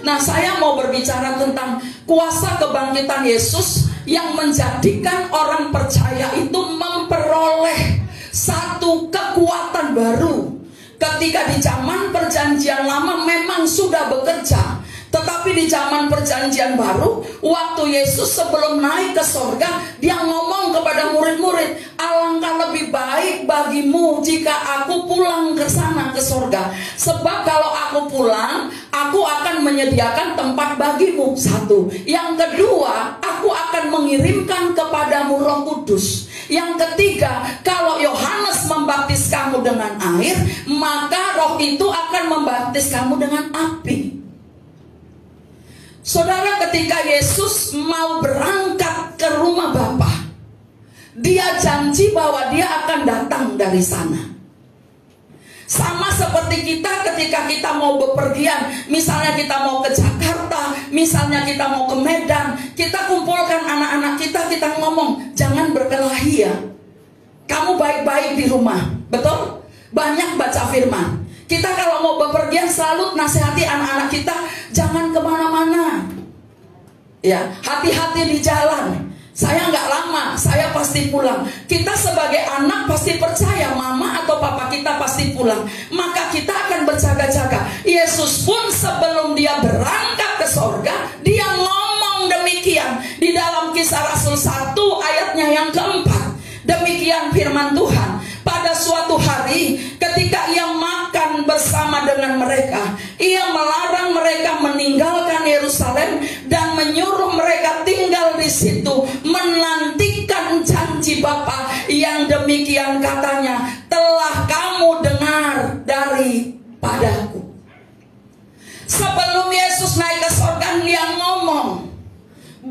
Nah, saya mau berbicara tentang kuasa kebangkitan Yesus yang menjadikan orang percaya itu memperoleh satu kekuatan baru. Ketika di zaman perjanjian lama memang sudah bekerja, tetapi di zaman perjanjian baru, waktu Yesus sebelum naik ke sorga, dia ngomong kepada murid-murid, alangkah lebih baik bagimu jika aku pulang ke sana ke sorga. Sebab kalau aku pulang, aku akan menyediakan tempat bagimu. Satu. Yang kedua, aku akan mengirimkan kepadamu Roh Kudus. Yang ketiga, kalau Yohanes membaptis kamu dengan air, maka Roh itu akan membaptis kamu dengan api. Saudara, ketika Yesus mau berangkat ke rumah Bapa, dia janji bahwa dia akan datang dari sana. Sama seperti kita ketika kita mau bepergian, misalnya kita mau ke Jakarta, misalnya kita mau ke Medan, kita kumpulkan anak-anak kita, kita ngomong, jangan berkelahi ya. Kamu baik-baik di rumah, betul? Banyak baca firman. Kita kalau mau bepergian selalu nasihati anak-anak kita, jangan kemana-mana. Ya, hati-hati di jalan. Saya nggak lama, saya pasti pulang. Kita sebagai anak pasti percaya mama atau papa kita pasti pulang. Maka kita akan berjaga-jaga. Yesus pun sebelum dia berangkat ke sorga, dia ngomong demikian. Di dalam Kisah Rasul 1 ayatnya yang keempat. Demikian firman Tuhan. Pada suatu hari ketika ia makan bersama dengan mereka, ia melarang mereka meninggalkan Yerusalem dan menyuruh mereka tinggal di situ, menantikan janji Bapa yang demikian katanya, telah kamu dengar daripadaku. Sebelum Yesus naik ke sorga, dia ngomong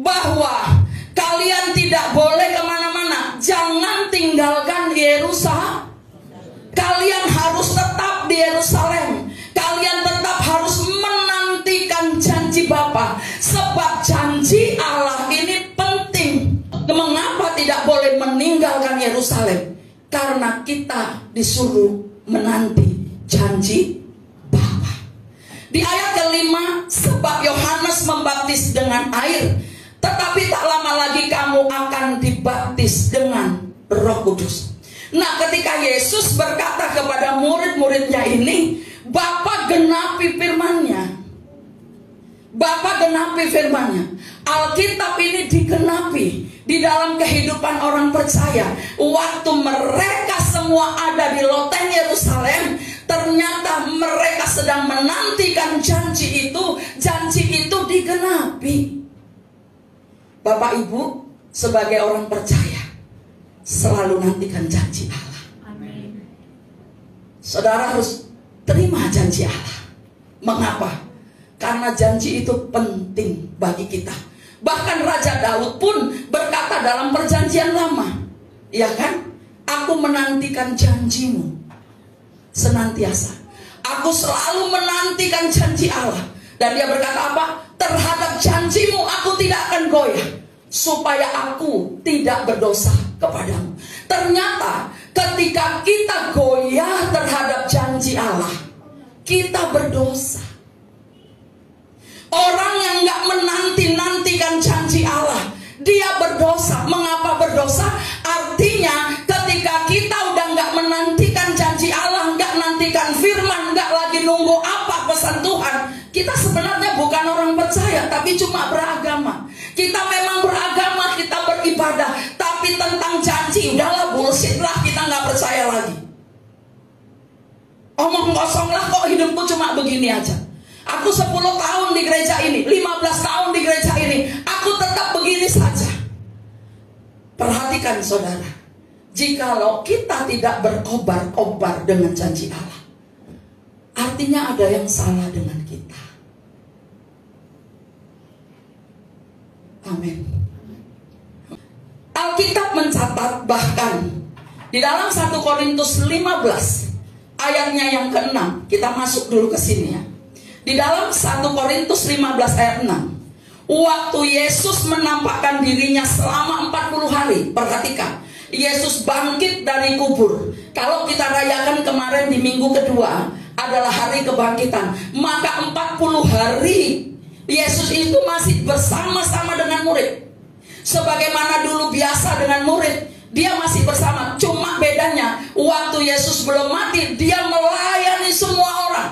bahwa kalian tidak boleh kemana-mana, jangan tinggalkan Yerusalem. Kalian harus tetap di Yerusalem. Kalian tetap harus menantikan janji Bapa. Sebab janji Allah ini penting. Mengapa tidak boleh meninggalkan Yerusalem? Karena kita disuruh menanti janji Bapa. Di ayat kelima, sebab Yohanes membaptis dengan air, tetapi tak lama lagi kamu akan dibaptis dengan Roh Kudus. Nah, ketika Yesus berkata kepada murid-muridnya ini, Bapa genapi firman-Nya. Bapa genapi firman-Nya. Alkitab ini digenapi di dalam kehidupan orang percaya. Waktu mereka semua ada di loteng Yerusalem, ternyata mereka sedang menantikan janji itu digenapi. Bapak Ibu, sebagai orang percaya, selalu nantikan janji Allah. Amin. Saudara harus terima janji Allah. Mengapa? Karena janji itu penting bagi kita. Bahkan Raja Daud pun berkata dalam perjanjian lama, ya kan? Aku menantikan janjimu senantiasa. Aku selalu menantikan janji Allah. Dan dia berkata apa? Terhadap janjimu aku tidak akan goyah, supaya aku tidak berdosa kepadamu. Ternyata ketika kita goyah terhadap janji Allah, kita berdosa. Orang yang gak menanti-nantikan janji Allah, dia berdosa. Mengapa berdosa? Artinya ketika kita udah gak menantikan janji Allah, gak nantikan firman, gak lagi nunggu apa pesan Tuhan, kita sebenarnya bukan orang percaya, tapi cuma beragama. Kita memang beragama, kita beribadah, tapi tentang janji, udahlah bullshit lah, kita gak percaya lagi. Omong kosong lah, kok hidupku cuma begini aja. Aku 10 tahun di gereja ini, 15 tahun di gereja ini, aku tetap begini saja. Perhatikan saudara, jikalau kita tidak berkobar-kobar dengan janji Allah, artinya ada yang salah dengan kita. Amin. Alkitab mencatat bahkan di dalam 1 Korintus 15 ayatnya yang ke-6, kita masuk dulu ke sini ya. Di dalam 1 Korintus 15 ayat 6, waktu Yesus menampakkan dirinya selama 40 hari. Perhatikan, Yesus bangkit dari kubur. Kalau kita rayakan kemarin di minggu kedua adalah hari kebangkitan, maka 40 hari Yesus itu masih bersama-sama dengan murid. Sebagaimana dulu biasa dengan murid, dia masih bersama. Cuma bedanya, waktu Yesus belum mati, dia melayani semua orang.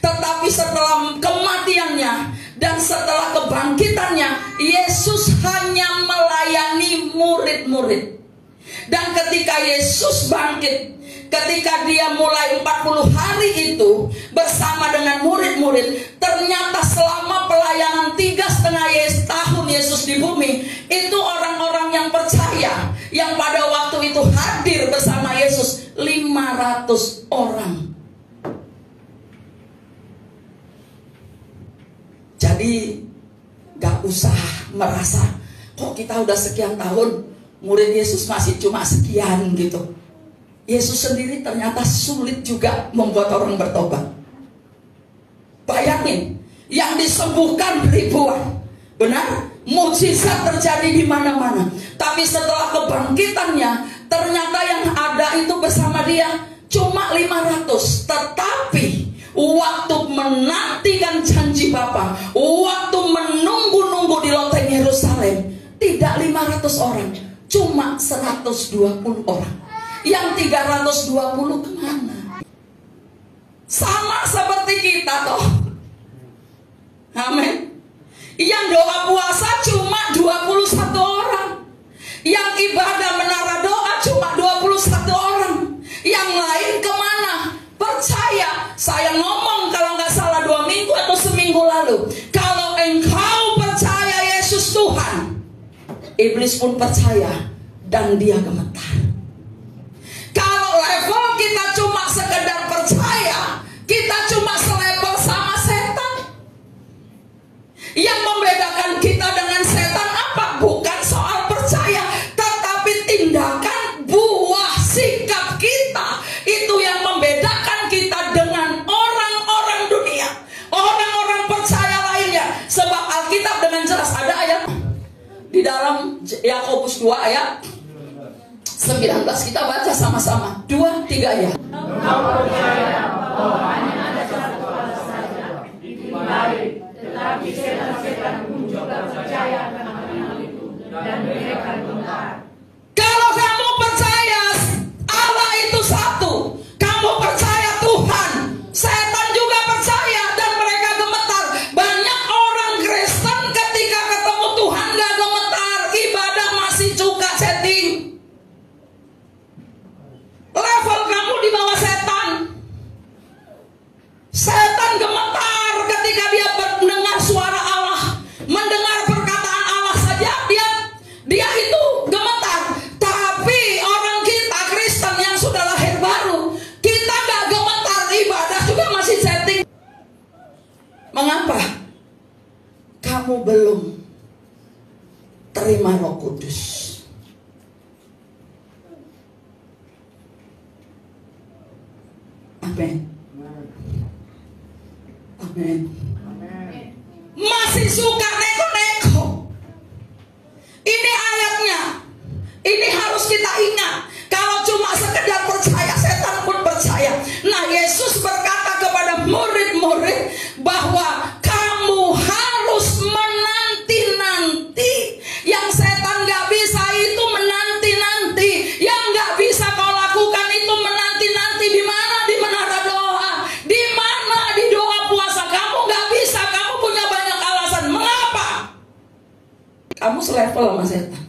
Tetapi setelah kematiannya dan setelah kebangkitannya, Yesus hanya melayani murid-murid. Dan ketika Yesus bangkit, ketika dia mulai 40 hari itu bersama dengan murid-murid, ternyata selama pelayanan 3,5 tahun Yesus di bumi, itu orang-orang yang percaya, yang pada waktu itu hadir bersama Yesus 500 orang. Jadi gak usah merasa kok kita udah sekian tahun murid Yesus masih cuma sekian gitu. Yesus sendiri ternyata sulit juga membuat orang bertobat. Bayangin, yang disembuhkan ribuan, benar? Mukjizat terjadi di mana-mana. Tapi setelah kebangkitannya, ternyata yang ada itu bersama dia cuma 500. Tetapi waktu menantikan janji Bapa, waktu menunggu-nunggu di loteng Yerusalem, tidak 500 orang, cuma 120 orang. Yang 320 kemana? Sama seperti kita toh. Amin. Yang doa puasa cuma 21 orang. Yang ibadah menara doa cuma 21 orang. Yang lain kemana? Percaya. Saya ngomong kalau nggak salah 2 minggu atau seminggu lalu, kalau engkau percaya Yesus Tuhan, iblis pun percaya dan dia gemetar. Kalau level kita cuma sekedar percaya, kita cuma selevel sama setan. Yang membedakan kita dengan setan apa? Bukan soal percaya, tetapi tindakan, buah sikap kita. Itu yang membedakan kita dengan orang-orang dunia, orang-orang percaya lainnya. Sebab Alkitab dengan jelas ada ayat di dalam Yakobus 2 ayat 19, kita baca sama-sama 2-3 ya. Engkau percaya bahwa hanya ada satu Allah saja itu baik, tetapi setan-setan pun juga percaya akan hal itu dan mereka gemetar. Kalau kamu percaya Allah itu satu, kamu percaya Tuhan, setan juga percaya dan mereka gemetar. Banyak orang Kristen ketika ketemu Tuhan gak gemetar, ibadah masih cuka setting. Level kamu di bawah setan. Setan gemetar ketika dia mendengar suara Allah, mendengar perkataan Allah saja dia itu gemetar. Tapi orang kita Kristen yang sudah lahir baru, kita gak gemetar, ibadah juga masih setting. Mengapa? Kamu belum terima Roh Kudus. Amin. Amin. Masih suka neko-neko. Ini ayatnya. Ini harus kita ingat. Kalau cuma sekedar percaya, setan pun percaya. Nah, Yesus berkata kepada murid-murid bahwa kamu harus menanti-nanti. Yang setan gak bisa itu menanti-nanti. Yang gak bisa kau lakukan itu menanti-nanti. Di mana? Di menara doa. Di mana? Di doa puasa. Kamu gak bisa. Kamu punya banyak alasan. Mengapa? Kamu selevel sama setan.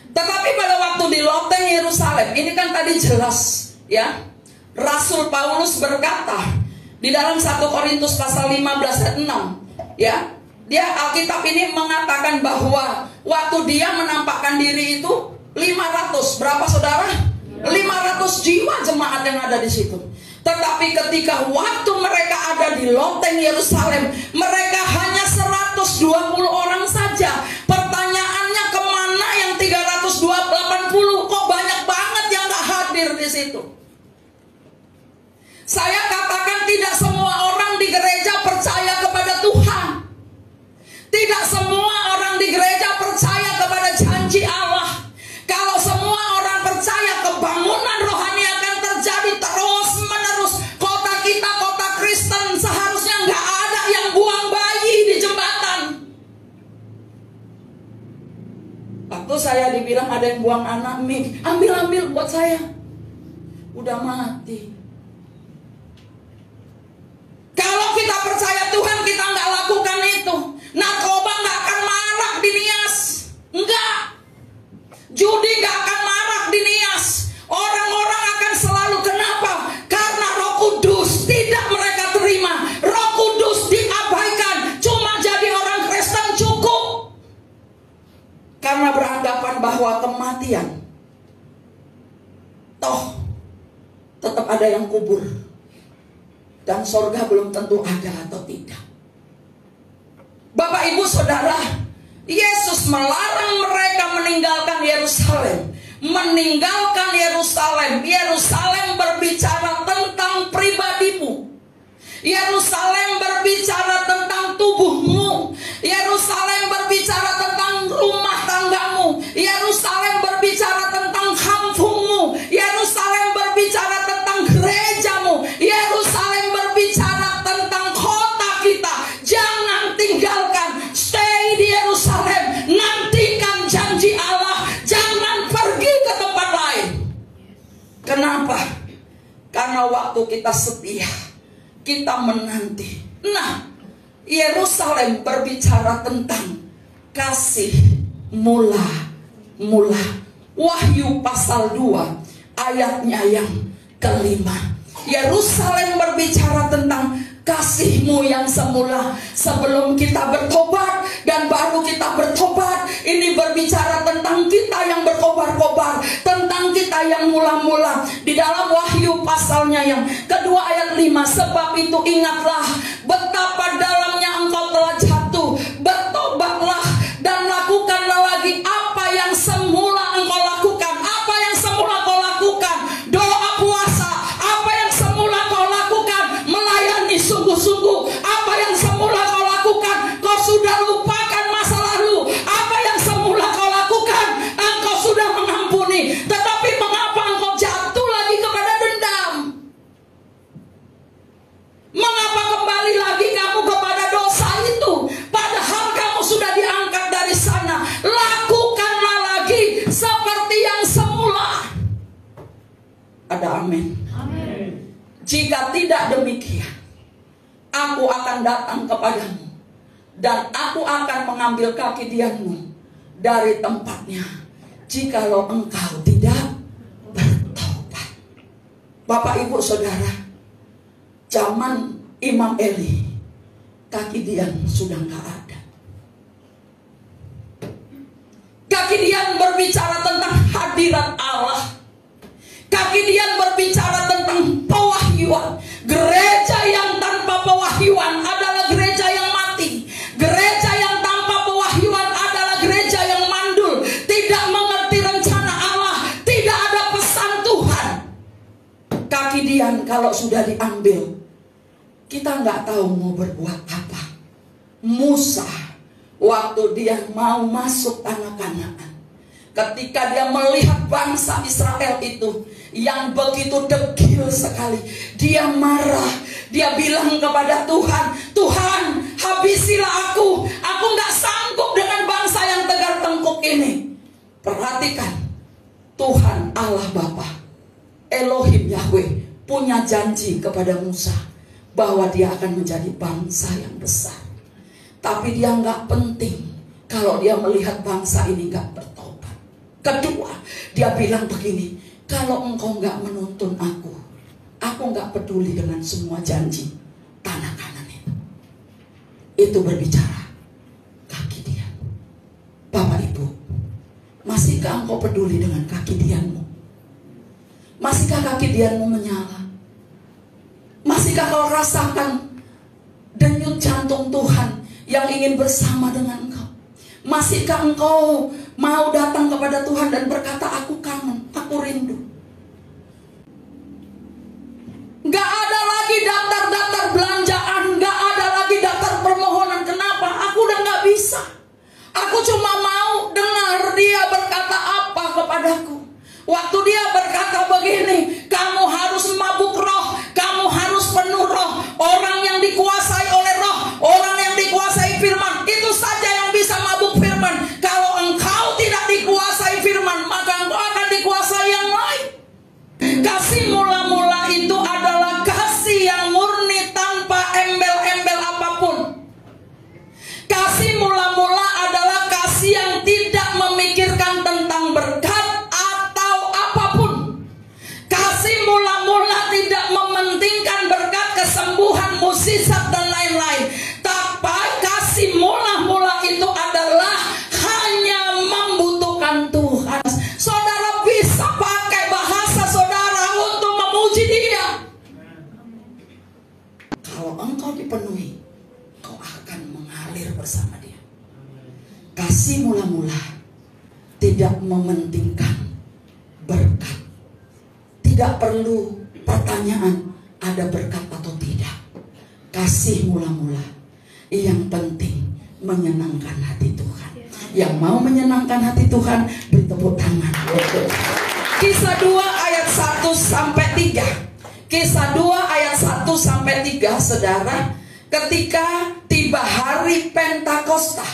Tetapi pada waktu di loteng Yerusalem, ini kan tadi jelas ya, Rasul Paulus berkata di dalam 1 Korintus pasal 15 ayat 6 ya, dia Alkitab ini mengatakan bahwa waktu dia menampakkan diri itu 500, berapa saudara? 500 jiwa jemaat yang ada di situ. Tetapi ketika waktu mereka ada di loteng Yerusalem, mereka hanya 120 orang saja. Pertanyaannya, kemana yang 380? Kok banyak banget yang gak hadir di situ? Saya katakan tidak semua orang di gereja percaya kepada Tuhan. Tidak semua orang di gereja percaya kepada janji Allah. Kalau semua orang percaya, kebangunan rohani akan terjadi terus menerus. Kota kita, kota Kristen, seharusnya nggak ada yang buang bayi di yang buang anak mie, ambil buat saya. Udah mati. Kalau kita percaya Tuhan, kita nggak lakukan itu. Narkoba nggak akan marak di Nias, enggak. Judi nggak akan marak di Nias. Orang-orang akan selalu, kenapa? Karena Roh Kudus tidak mereka terima. Roh Kudus diabaikan. Cuma jadi orang Kristen cukup. Karena beranggapan bahwa kematian, toh tetap ada yang kubur. Dan sorga belum tentu ada atau tidak. Bapak ibu saudara, Yesus melarang mereka meninggalkan Yerusalem. Meninggalkan Yerusalem. Yerusalem berbicara tentang pribadimu. Yerusalem berbicara tentang tubuhmu. Yerusalem berbicara tentang rumah tanggamu. Yerusalem berbicara tentang kampungmu. Yerusalem berbicara tentang gerejamu. Yerusalem berbicara tentang kota kita. Jangan tinggalkan. Stay di Yerusalem. Nantikan janji Allah. Jangan pergi ke tempat lain. Kenapa? Karena waktu kita setia, kita menanti. Nah, Yerusalem berbicara tentang kasih mula-mula. Wahyu pasal 2 ayatnya yang kelima. Yerusalem berbicara tentang kasihmu yang semula. Sebelum kita bertobat dan baru kita bertobat, ini berbicara tentang kita yang berkobar-kobar, tentang kita yang mula-mula. Di dalam Wahyu pasalnya yang kedua ayat 5, sebab itu ingatlah betapa dalamnya engkau telah jatuh, bertobatlah dan lakukanlah lagi apa yang semula engkau lakukan. Apa yang semula kau lakukan? Doa puasa. Apa yang semula kau lakukan? Melayani sungguh-sungguh. Apa yang semula kau lakukan? Kau sudah lupakan masa lalu. Apa yang semula kau lakukan? Engkau sudah mengampuni. Tetapi mengapa engkau jatuh lagi kepada dendam? Mengapa kembali lagi kamu kepada dosa itu? Padahal kamu sudah diangkat dari sana. Lakukanlah lagi seperti yang semula. Ada amin. Amin. Jika tidak demikian, aku akan datang kepadamu dan aku akan mengambil kaki dianmu dari tempatnya, jikalau engkau tidak bertobat. Bapak ibu saudara, zaman Imam Eli, kaki dian sudah nggak ada. Kaki dian berbicara tentang hadirat Allah. Kaki dian berbicara tentang pewahyuan. Gereja yang tanpa pewahyuan adalah gereja yang mati. Gereja yang tanpa pewahyuan adalah gereja yang mandul. Tidak mengerti rencana Allah. Tidak ada pesan Tuhan. Kaki dian kalau sudah diambil, kita nggak tahu mau berbuat apa. Musa, waktu dia mau masuk tanah Kanaan, ketika dia melihat bangsa Israel itu yang begitu degil sekali, dia marah. Dia bilang kepada Tuhan, Tuhan, habisilah aku nggak sanggup dengan bangsa yang tegar tengkuk ini. Perhatikan, Tuhan Allah Bapa, Elohim Yahweh, punya janji kepada Musa bahwa dia akan menjadi bangsa yang besar. Tapi dia nggak penting kalau dia melihat bangsa ini nggak bertobat. Kedua, dia bilang begini, kalau engkau nggak menuntun aku nggak peduli dengan semua janji tanah Kanaan itu. Itu berbicara kaki dia. Bapak Ibu, masihkah engkau peduli dengan kaki dianmu? Masihkah kaki dianmu menyala? Masihkah kau rasakan denyut jantung Tuhan yang ingin bersama dengan engkau? Masihkah engkau mau datang kepada Tuhan dan berkata, aku kangen, aku rindu? Gak ada lagi daftar-daftar belanjaan, gak ada lagi daftar permohonan. Kenapa? Aku udah gak bisa. Aku cuma mau dengar dia berkata apa kepadaku. Waktu dia berkata begini, kamu harus mabuk roh, kamu harus penuh roh. Orang yang dikuasai oleh roh, orang yang dikuasai firman, itu saja yang bisa mabuk firman. Kalau engkau tidak dikuasai firman, maka Kasih mula-mula itu adalah kasih yang murni tanpa embel-embel apapun. Kasih mula-mula adalah kasih yang tidak memikirkan tentang berkat atau apapun. Kasih mula-mula tidak mementingkan berkat, kesembuhan, mukjizat dan lain-lain. Tapi kasih mula-mula itu adalah hanya membutuhkan Tuhan. Saudara bisa pakai bahasa saudara untuk memuji Dia. Kalau engkau dipenuhi, kau akan mengalir bersama Dia. Kasih mula-mula tidak mementingkan berkat. Tidak perlu pertanyaan ada berkat atau tidak. Kasih mula-mula yang penting menyenangkan hati Tuhan. Yang mau menyenangkan hati Tuhan, beri tepuk tangan. Kisah 2 ayat 1 sampai 3. Kisah 2 ayat 1 sampai 3, saudara. Ketika tiba hari Pentakosta,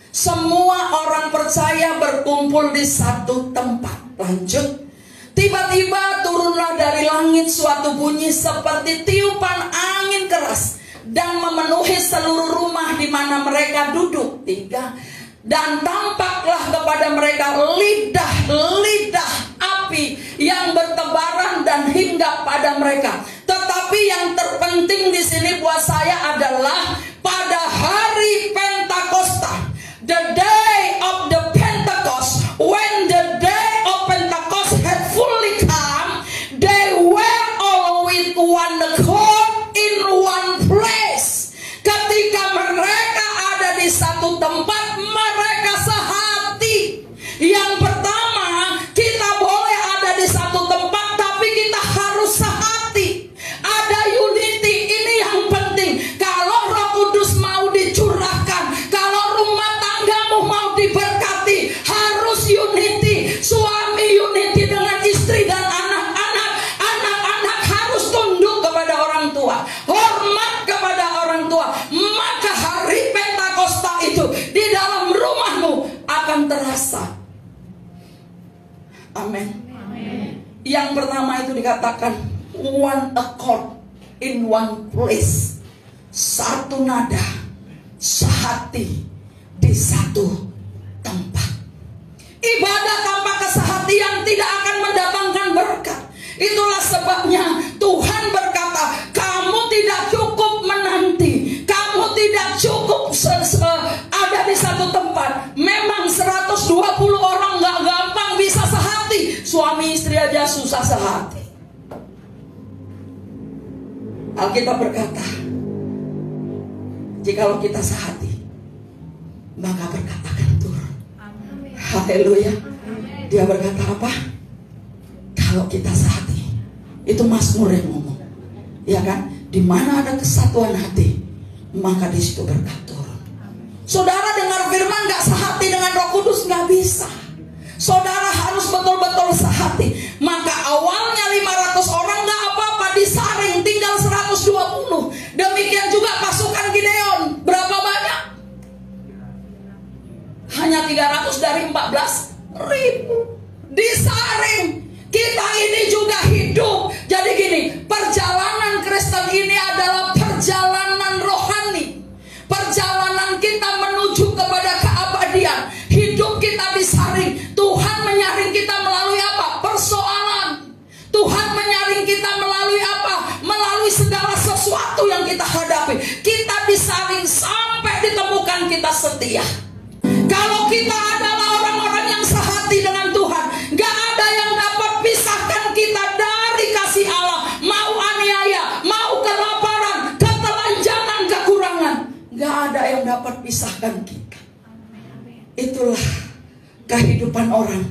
semua orang percaya berkumpul di satu tempat. Lanjut. Tiba-tiba turunlah dari langit suatu bunyi seperti tiupan angin keras dan memenuhi seluruh rumah di mana mereka duduk. 3. Dan tampaklah kepada mereka lidah-lidah api yang bertebaran dan hinggap pada mereka. Tetapi yang terpenting di sini buat saya adalah pada hari Pentakosta, the day of the Pentecost, when the day of Pentecost had fully come, they were all with one accord in one place. Ketika mereka ada di satu tempat, mereka sehati. Yang pertama, kita boleh ada di satu tempat, tapi kita harus sehati. Ada unity, ini yang penting. Kalau Roh Kudus mau dicurahkan, kalau rumah tanggamu mau diberkati, harus unity. Suami unity dengan istri dan anak-anak. Anak-anak harus tunduk kepada orang tua, hormat kepada orang tua. Maka hari Pentakosta itu di dalam rumahmu akan terasa. Amin. Yang pertama itu dikatakan one accord in one place. Satu nada, sehati di satu tempat. Ibadah tanpa kesehatian tidak akan mendatangkan berkat. Itulah sebabnya Tuhan berkata, kamu tidak cukup menanti, kamu tidak cukup ada di satu tempat. Memang 120 orang gak gampang bisa sehati. Suami istri aja susah sehati. Alkitab berkata, jikalau kita sehati, maka berkat akan turun. Haleluya. Dia berkata apa? Kalau kita sehati, itu Mazmur yang ngomong, ya kan? Di mana ada kesatuan hati, maka di situ berkat turun. Saudara dengar firman gak sehati dengan Roh Kudus, gak bisa. Saudara harus betul-betul sehati. Maka awalnya 500 orang gak apa-apa, disaring tinggal 120. Demikian juga pasukan Gideon, berapa banyak? Hanya 300 dari 14.000. Disaring. Kita ini juga hidup. Jadi gini, perjalanan Kristen ini adalah perjalanan rohani. Perjalanan kita menuju kepada keabadian. Hidup kita disaring. Tuhan menyaring kita melalui apa? Persoalan. Tuhan menyaring kita melalui apa? Melalui segala sesuatu yang kita hadapi. Kita disaring sampai ditemukan kita setia. Kalau kita adalah orang-orang yang sehati dengan Tuhan, gak ada yang dapat pisahkan kita dari kasih Allah. Mau aniaya, mau kelaparan, ketelanjangan, kekurangan, gak ada yang dapat pisahkan kita. Itulah kehidupan orang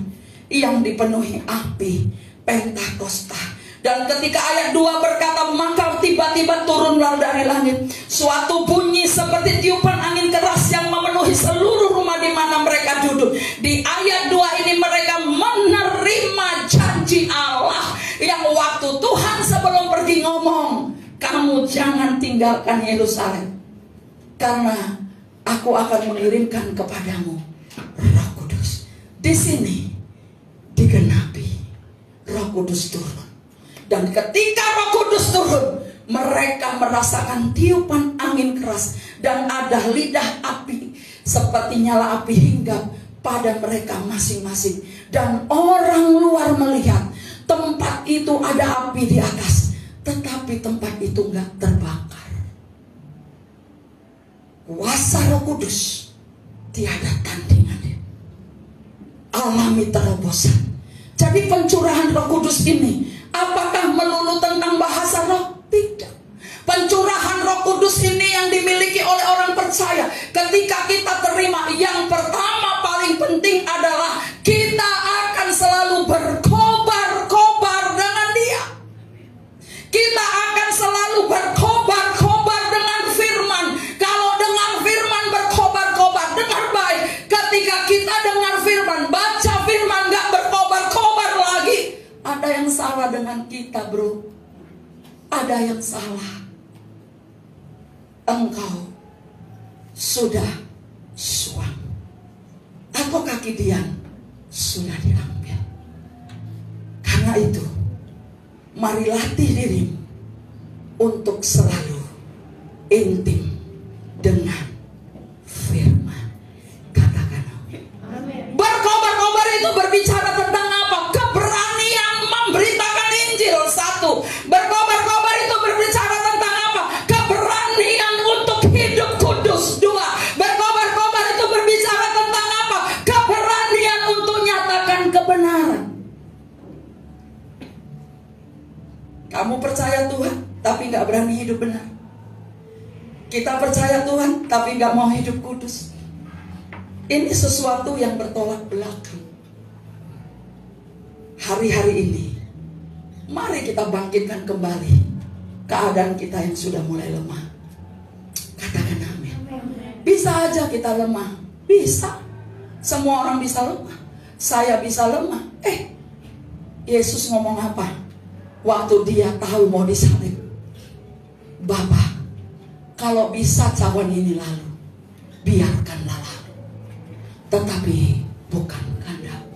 yang dipenuhi api Pentakosta. Dan ketika ayat 2 berkata, maka tiba-tiba turunlah dari langit suatu bunyi seperti tiupan angin keras yang memenuhi seluruh rumah di mana mereka duduk. Di ayat 2 ini mereka menerima janji Allah yang waktu Tuhan sebelum pergi ngomong, kamu jangan tinggalkan Yerusalem, karena aku akan mengirimkan kepadamu Roh Kudus. Di sini digenapi, Roh Kudus turun. Dan ketika Roh Kudus turun, mereka merasakan tiupan angin keras dan ada lidah api seperti nyala api hinggap pada mereka masing-masing. Dan orang luar melihat tempat itu ada api di atas, tetapi tempat itu nggak terbakar. Kuasa Roh Kudus tiada tandingannya. Alami terobosan. Jadi pencurahan Roh Kudus ini, apakah melulu tentang bahasa roh? Tidak. Pencurahan Roh Kudus ini yang dimiliki oleh orang percaya, ketika kita terima, yang pertama paling penting adalah kita akan selalu berkobar-kobar dengan Dia. Kita akan selalu berkobar-kobar dengan firman. Kalau dengar firman berkobar-kobar, dengar baik. Ketika kita dengar firman, baca firman, gak berkobar-kobar lagi, ada yang salah dengan kita, bro. Ada yang salah. Engkau sudah suam atau kaki Dian sudah diambil. Karena itu, mari latih dirimu untuk selalu intim dengan firman. Katakan amin. Berkobar-kobar itu berbicara tentang apa? Keberanian memberitakan Injil. Satu. Berkobar-kobar itu berbicara tentang apa? Keberanian untuk hidup kudus. Dua. Berkobar-kobar itu berbicara tentang apa? Keberanian untuk nyatakan kebenaran. Kamu percaya Tuhan, tapi gak berani hidup benar. Kita percaya Tuhan, tapi gak mau hidup kudus. Ini sesuatu yang bertolak belakang. Hari-hari ini, mari kita bangkitkan kembali keadaan kita yang sudah mulai lemah. Katakan amin. Bisa aja kita lemah. Bisa. Semua orang bisa lemah. Saya bisa lemah. Yesus ngomong apa? Waktu Dia tahu mau disalib, Bapa, kalau bisa cawan ini lalu, biarkanlah lalu, tetapi bukan kehendak.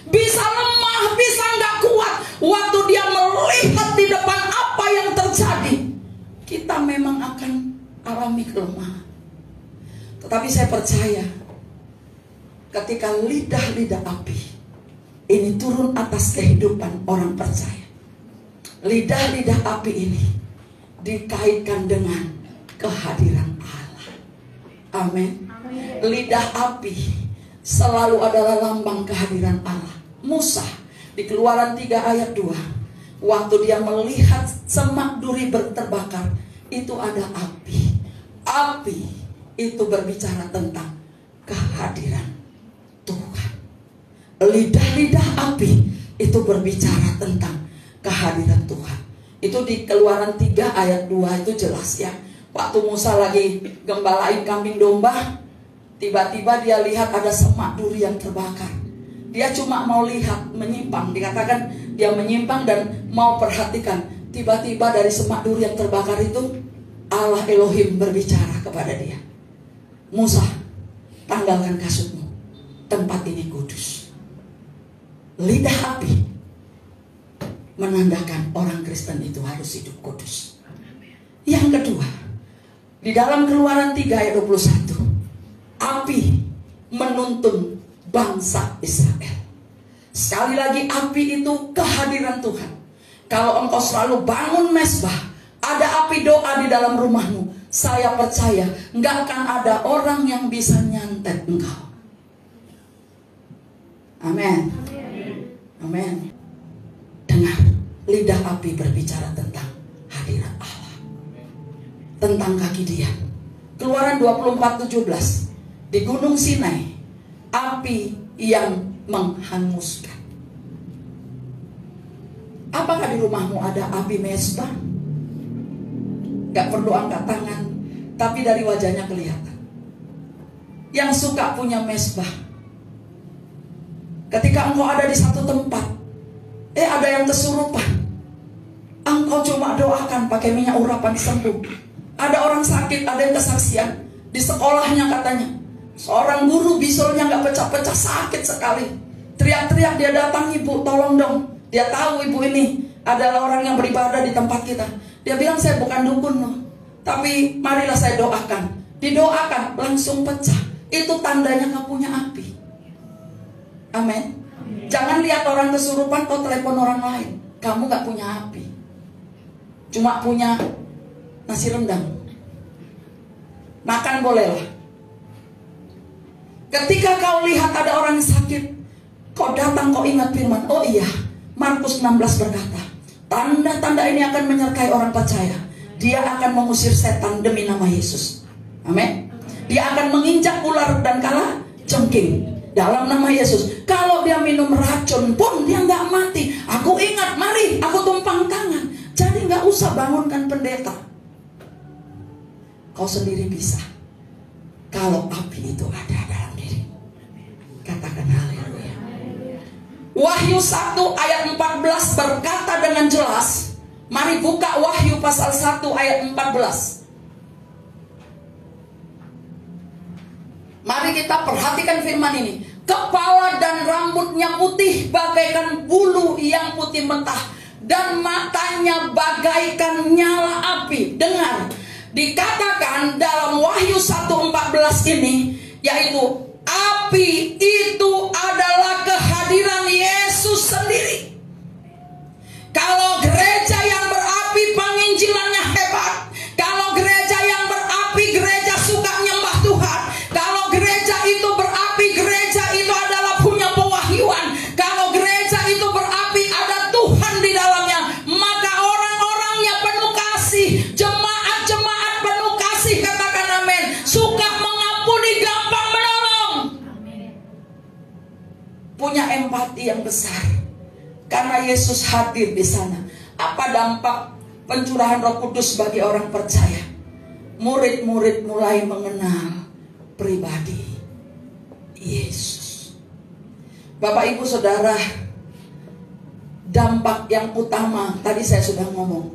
Bisa lemah, bisa nggak kuat. Waktu Dia melihat di depan apa yang terjadi, kita memang akan alami kelemahan. Tetapi saya percaya, ketika lidah-lidah api ini turun atas kehidupan orang percaya, lidah-lidah api ini dikaitkan dengan kehadiran Allah. Amin. Lidah api selalu adalah lambang kehadiran Allah. Musa di Keluaran 3 ayat 2, waktu dia melihat semak duri terbakar, itu ada api. Api itu berbicara tentang kehadiran Tuhan. Lidah-lidah api itu berbicara tentang kehadiran Tuhan. Itu di Keluaran 3 ayat 2 itu jelas ya. Waktu Musa lagi gembalain kambing domba, tiba-tiba dia lihat ada semak duri yang terbakar. Dia cuma mau lihat, menyimpang. Dikatakan dia menyimpang dan mau perhatikan. Tiba-tiba dari semak duri yang terbakar itu, Allah Elohim berbicara kepada dia. Musa, tanggalkan kasutmu. Tempat ini kudus. Lidah api menandakan orang Kristen itu harus hidup kudus. Yang kedua, di dalam Keluaran 3 ayat 21, api menuntun bangsa Israel. Sekali lagi, api itu kehadiran Tuhan. Kalau engkau selalu bangun mezbah, ada api doa di dalam rumahmu, saya percaya nggak akan ada orang yang bisa nyantet engkau. Amin. Amin. Dengar, lidah api berbicara tentang hadirat Allah, tentang kaki Dia. Keluaran 24:17, di Gunung Sinai, api yang menghanguskan. Apakah di rumahmu ada api mezbah? Gak perlu angkat tangan, tapi dari wajahnya kelihatan. Yang suka punya mezbah, ketika engkau ada di satu tempat, ada yang kesurupan, engkau cuma doakan pakai minyak urapan sembuh. Ada orang sakit, ada yang kesaksian di sekolahnya, katanya seorang guru bisulnya nggak pecah-pecah, sakit sekali, teriak-teriak dia datang, ibu tolong dong. Dia tahu ibu ini adalah orang yang beribadah di tempat kita. Dia bilang, saya bukan dukun loh, tapi marilah saya doakan. Didoakan, langsung pecah. Itu tandanya kau punya api. Amin. Jangan lihat orang kesurupan kau telepon orang lain. Kamu gak punya api, cuma punya nasi rendang. Makan bolehlah. Ketika kau lihat ada orang yang sakit, kau datang, kau ingat firman. Oh iya, Markus 16 berkata, tanda-tanda ini akan menyertai orang percaya. Dia akan mengusir setan demi nama Yesus. Amin. Dia akan menginjak ular dan kala jengking dalam nama Yesus. Kalau dia minum racun pun dia nggak mati. Aku ingat, mari aku tumpang tangan. Jadi nggak usah bangunkan pendeta. Kau sendiri bisa. Kalau api itu ada dalam diri. Katakan haleluya. Wahyu 1 ayat 14 berkata dengan jelas. Mari buka Wahyu pasal 1 ayat 14. Mari kita perhatikan firman ini. Kepala dan rambutnya putih bagaikan bulu yang putih mentah, dan matanya bagaikan nyala api. Dengar, dikatakan dalam Wahyu 1:14 ini, yaitu api itu adalah kehadiran Yesus sendiri. Kalau gereja yang berapi, penginjilannya hebat. Kalau gereja yang berapi, gereja suka nyembah Tuhan. Kalau gereja itu berapi, gereja itu adalah punya pewahyuan. Kalau gereja itu berapi, ada Tuhan di dalamnya. Maka orang-orangnya penuh kasih. Jemaat-jemaat penuh kasih, katakan amin. Suka mengampuni, gampang menolong. Punya empati yang besar. Karena Yesus hadir di sana. Apa dampak pencurahan Roh Kudus bagi orang percaya? Murid-murid mulai mengenal pribadi Yesus. Bapak Ibu Saudara, dampak yang utama tadi saya sudah ngomong.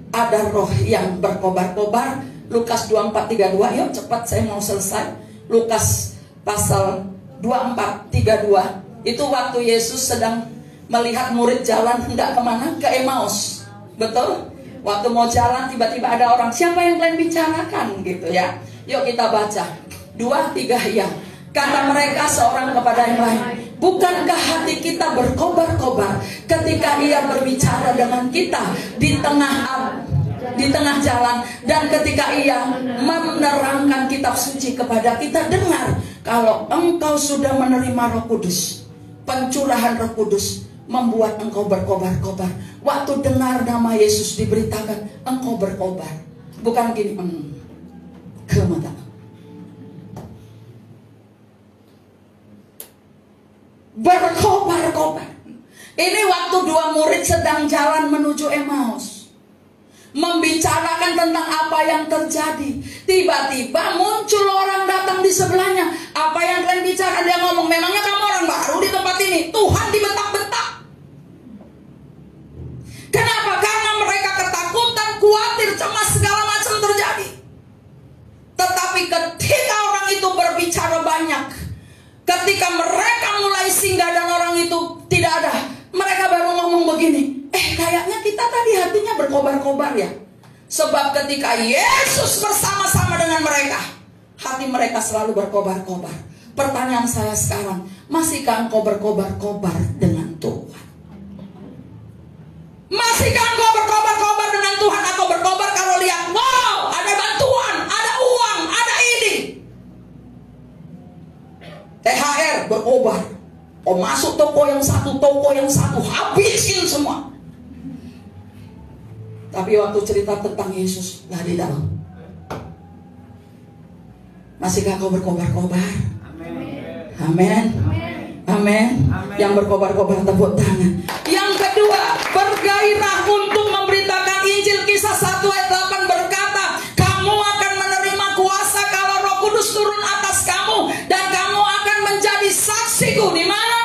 Ada roh yang berkobar-kobar. Lukas 24:32. Yuk cepat, saya mau selesai. Lukas pasal 24:32. Itu waktu Yesus sedang melihat murid jalan hendak kemana? Ke Emmaus. Betul? Waktu mau jalan tiba-tiba ada orang, siapa yang kalian bicarakan gitu ya. Yuk kita baca 2-3 ya. Kata mereka seorang kepada yang lain, bukankah hati kita berkobar-kobar ketika ia berbicara dengan kita di tengah jalan, dan ketika ia menerangkan kitab suci kepada kita? Dengar, kalau engkau sudah menerima Roh Kudus, pencurahan Roh Kudus membuat engkau berkobar-kobar. Waktu dengar nama Yesus diberitakan, engkau berkobar. Bukan gini, ke mata. Berkobar-kobar. Ini waktu dua murid sedang jalan menuju Emmaus, membicarakan tentang apa yang terjadi. Tiba-tiba muncul orang datang di sebelahnya. Apa yang kalian bicara? Dia ngomong, memangnya kamu orang baru di tempat ini? Tuhan dibentak-bentak. Kenapa? Karena mereka ketakutan, khawatir, cemas, segala macam terjadi. Tetapi ketika orang itu berbicara banyak, ketika mereka mulai singgah dan orang itu tidak ada, mereka baru ngomong begini, kayaknya kita tadi hatinya berkobar-kobar ya. Sebab ketika Yesus bersama-sama dengan mereka, hati mereka selalu berkobar-kobar. Pertanyaan saya sekarang, masihkah engkau berkobar-kobar dengan Tuhan? Masihkah engkau berkobar-kobar dengan Tuhan, atau berkobar kalau lihat, wow, ada bantuan, ada uang, ada ini? THR berkobar. Oh, masuk toko yang satu, habisin semua. Tapi waktu cerita tentang Yesus, gak di dalam. Masihkah kau berkobar-kobar? Amin. Amin. Yang berkobar-kobar tepuk tangan. Yang kedua, bergairah untuk memberitakan Injil. Kisah 1 ayat 8 berkata, kamu akan menerima kuasa kalau Roh Kudus turun atas kamu, dan kamu akan menjadi saksiku. Di mana?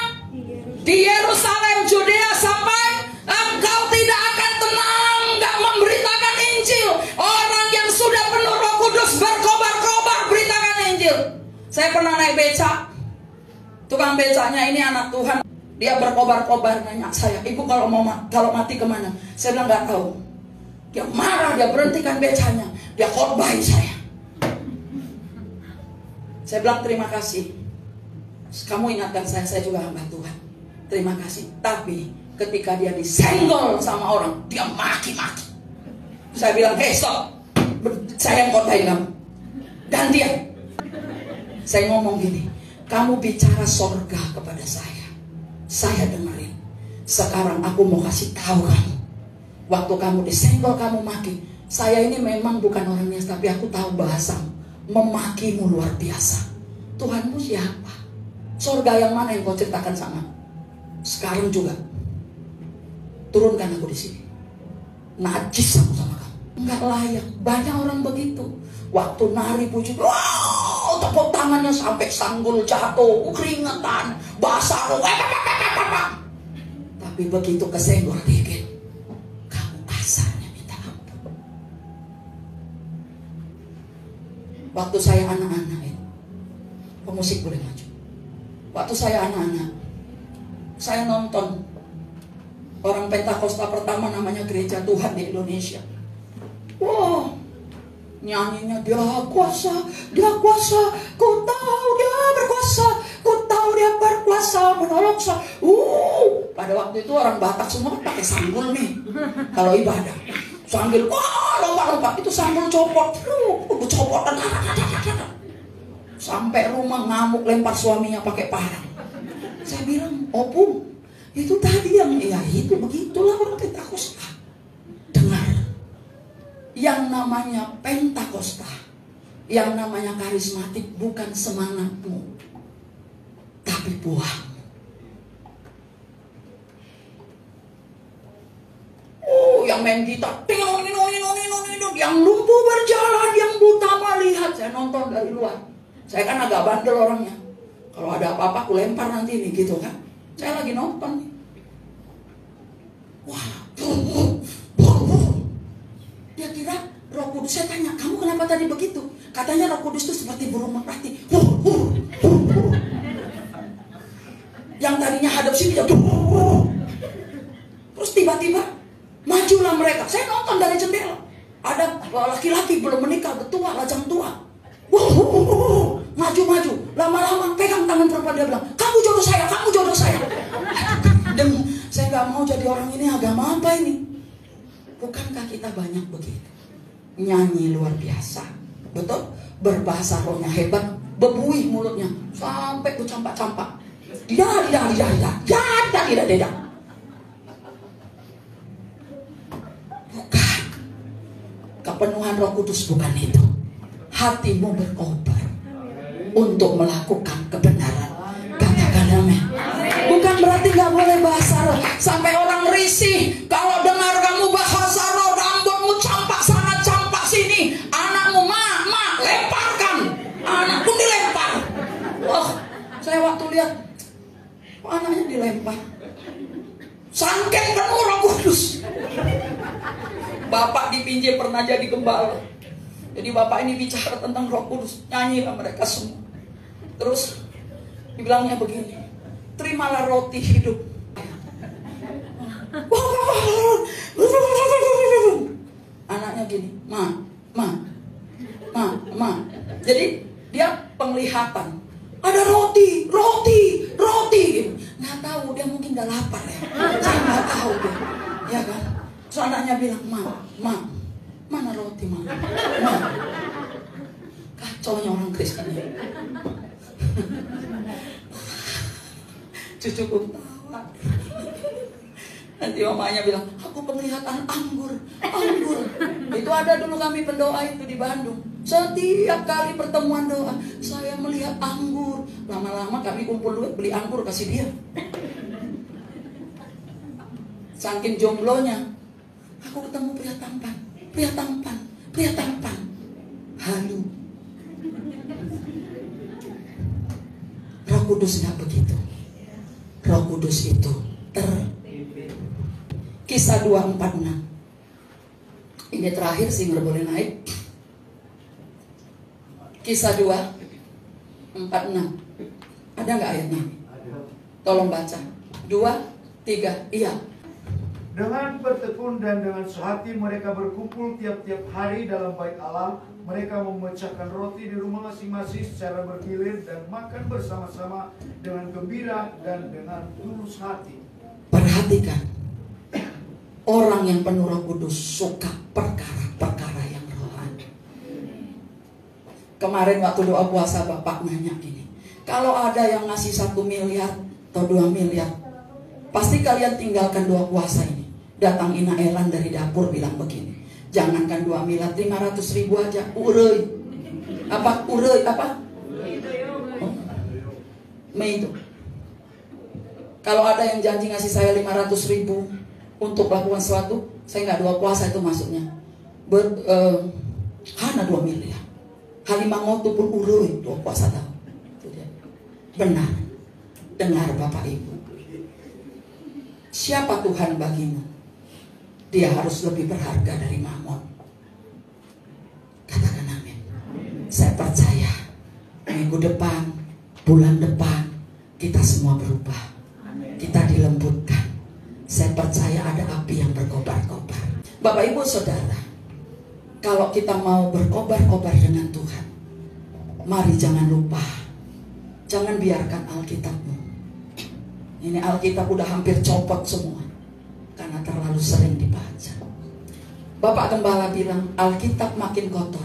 Di Yerusalem, Judea, sampai engkau tidak akan tenang nggak memberitakan Injil. Orang yang sudah penuh Roh Kudus berkobar-kobar beritakan Injil. Saya pernah naik becak. Tukang becaknya ini anak Tuhan. Dia berkobar-kobar nanya saya, "Ibu kalau mati kemana?" Saya bilang nggak tahu. Dia marah, dia berhentikan becanya, dia khotbahin saya. Saya bilang terima kasih. Kamu ingatkan saya juga hamba Tuhan. Terima kasih. Tapi ketika dia disenggol sama orang, dia maki-maki. Saya bilang, "Hei stop, saya yang khotbahin kamu. Gantian." Saya ngomong gini, "Kamu bicara sorga kepada saya dengerin. Sekarang aku mau kasih tahu kamu. Waktu kamu disenggol, kamu maki. Saya ini memang bukan orangnya, tapi aku tahu bahasa memakimu luar biasa. Tuhanmu siapa? Sorga yang mana yang kau ceritakan sama? Sekarang juga turunkan aku di sini. Najis aku sama kamu. Enggak layak." Banyak orang begitu. Waktu nari puji, wow, tepuk tangannya sampai sanggul jatuh, keringetan, basah. Tapi begitu kesenggol dikit, kamu kasarnya minta ampun. Waktu saya anak-anak itu, pemusik boleh maju. Waktu saya anak-anak, saya nonton orang Pentakosta pertama namanya Gereja Tuhan di Indonesia. Wow, nyanyinya dia kuasa, ku tahu dia berkuasa, ku tahu dia berkuasa menolong saya. Pada waktu itu orang Batak semua pakai sanggul nih. Kalau ibadah, sanggul, wah lompat-lompat, itu sanggul copot, copotan, sampai rumah ngamuk lempar suaminya pakai parang. Saya bilang, "Opung, itu tadi yang, ya itu begitulah orang Pentakosta." Dengar. Yang namanya Pentakosta, yang namanya karismatik bukan semangatmu, tapi buahmu. Yang main gitar, yang lumpuh berjalan, yang buta melihat. Saya nonton dari luar. Saya kan agak bandel orangnya. Kalau ada apa-apa aku lempar nanti nih gitu kan. Saya lagi nonton nih. Wah, dia kira Roh Kudus. Saya tanya, "Kamu kenapa tadi begitu?" Katanya Roh Kudus itu seperti burung merpati. Yang tadinya hadap sini, terus tiba-tiba majulah mereka. Saya nonton dari jendela. Ada laki-laki belum menikah, betua, lajang tua. Maju-maju. Lama-lama pegang tangan perempuan, dia bilang, "Kamu jodoh saya, kamu jodoh saya." Dan saya nggak mau jadi orang ini. Agama apa ini? Bukankah kita banyak begitu? Nyanyi luar biasa, betul? Berbahasa rohnya hebat, bebuih mulutnya sampai ku campak-campak. Tidak. Bukan. Kepenuhan Roh Kudus bukan itu. Hatimu berkobar untuk melakukan kebenaran. Katakan amin. Bukan berarti gak boleh bahasa roh. Sampai orang risih kalau dengar kamu bahasa roh, rambutmu campak sana, campak sini. Anakmu, ma, lemparkan. Anak pun dilempar. Wah, saya waktu lihat anaknya dilempar. Sangking penuh Roh Kudus. Bapak di Pinjai pernah jadi gembala. Jadi bapak ini bicara tentang Roh Kudus, nyanyilah mereka semua. Terus dibilangnya begini, "Terimalah roti hidup." Anaknya gini, ma. Jadi dia penglihatan. Ada roti. Gitu. Nggak tahu, dia mungkin nggak lapar ya. Saya nggak tahu deh, ya kan? So anaknya bilang, ma, mana roti ma? Kacaunya orang Kristen. Cucuku tawa. Nanti mamanya bilang, "Aku penglihatan anggur. Itu ada dulu kami pendoa itu di Bandung. Setiap kali pertemuan doa, saya melihat anggur. Lama-lama kami kumpul duit beli anggur kasih dia. Saking jomblonya, aku ketemu pria tampan. Halu. Roh Kudus tidak begitu. Roh Kudus itu Kisah 2:46. Ini terakhir singer boleh naik. Kisah 2:46. Ada nggak ayatnya? Tolong baca. 2, 3, iya. Dengan bertekun dan dengan sehati mereka berkumpul tiap-tiap hari dalam bait Allah. Mereka memecahkan roti di rumah masing-masing secara bergilir dan makan bersama-sama dengan gembira dan dengan tulus hati. Perhatikan, orang yang penuh Roh Kudus suka perkara-perkara yang rohani. Kemarin waktu doa puasa Bapak nanya gini, kalau ada yang ngasih 1 miliar atau 2 miliar, pasti kalian tinggalkan doa puasa ini. Datang Ina Elan dari dapur bilang begini, jangankan 2 miliar, 500.000 aja, urei. Apa? Urei apa? Mei itu. Kalau ada yang janji ngasih saya 500.000 untuk melakukan sesuatu, saya nggak doa puasa itu maksudnya. Hana 2 miliar. Halimangotu pun urui doa puasa tahu. Benar. Dengar Bapak Ibu. Siapa Tuhan bagimu? Dia harus lebih berharga dari Mamon. Katakan amin. Saya percaya minggu depan, bulan depan, kita semua berubah. Kita dilembutkan. Saya percaya ada api yang berkobar-kobar. Bapak Ibu Saudara, kalau kita mau berkobar-kobar dengan Tuhan, mari jangan lupa, jangan biarkan Alkitabmu. Ini Alkitab udah hampir copot semua karena terlalu sering dibaca. Bapak Gembala bilang Alkitab makin kotor,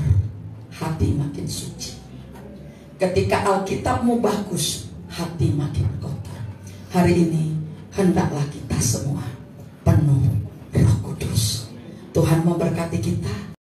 hati makin suci. Ketika Alkitabmu bagus, hati makin kotor. Hari ini hendaklah kita semua penuh Roh Kudus. Tuhan memberkati kita.